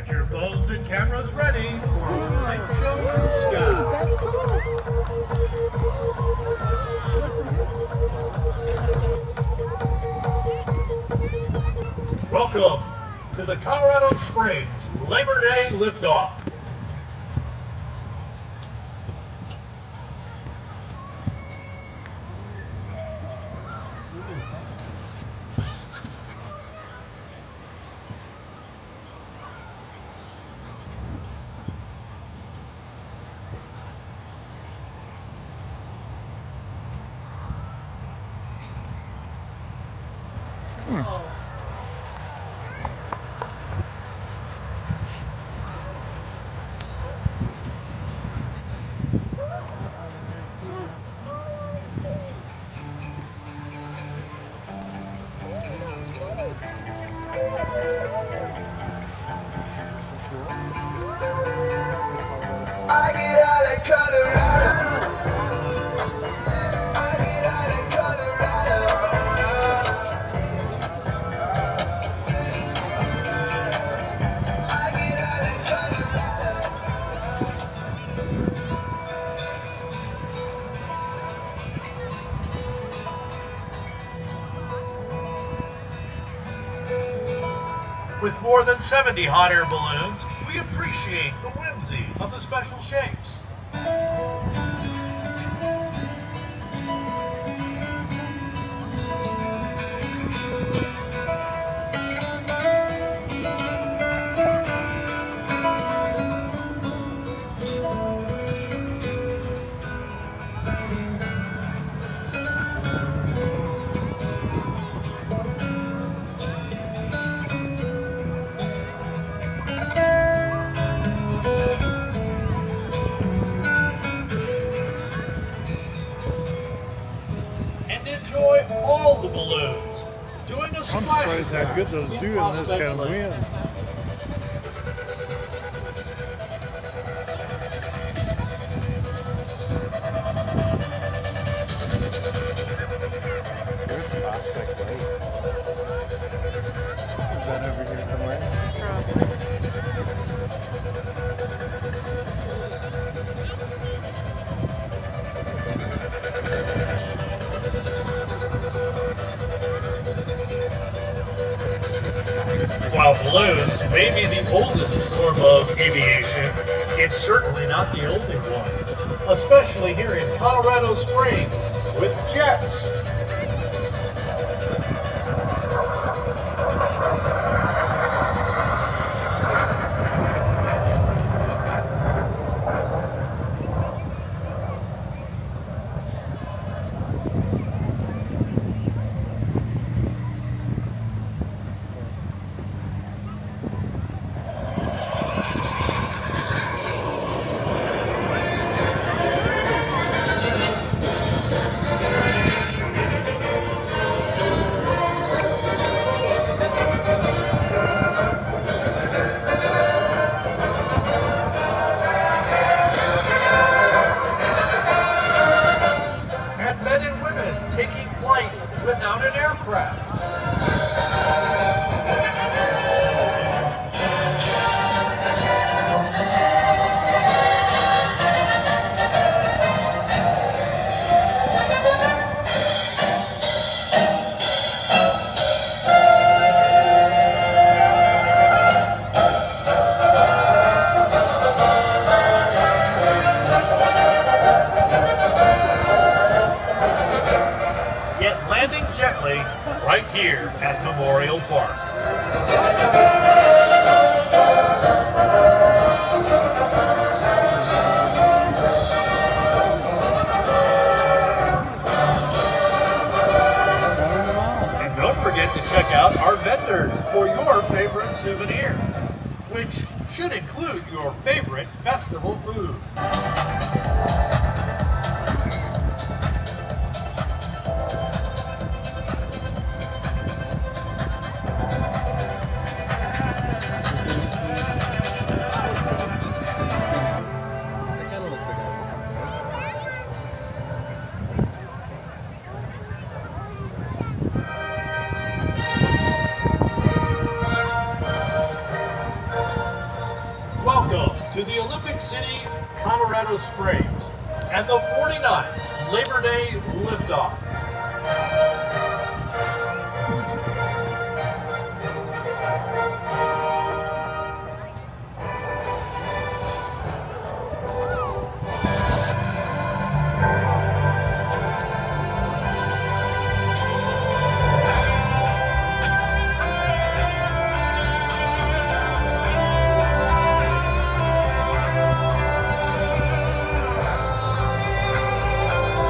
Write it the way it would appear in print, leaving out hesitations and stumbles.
Get your phones and cameras ready for a light show in the sky. That's cool. Welcome to the Colorado Springs Labor Day Liftoff. I get out of Colorado. I get out of Colorado. I get out of Colorado. With more than 70 hot air balloons, we appreciate the whimsy of the special shapes. And enjoy all the balloons doing a I'm splash surprised how good those do in this kind of wind. There's Prospect Lake. Is that over here somewhere? While balloons may be the oldest form of aviation, it's certainly not the only one, especially here in Colorado Springs with jets. And men and women taking flight without an aircraft. Yet landing gently right here at Memorial Park. And don't forget to check out our vendors for your favorite souvenir, which should include your favorite festival food. to the Olympic City, Colorado Springs, and the 49th Labor Day liftoff.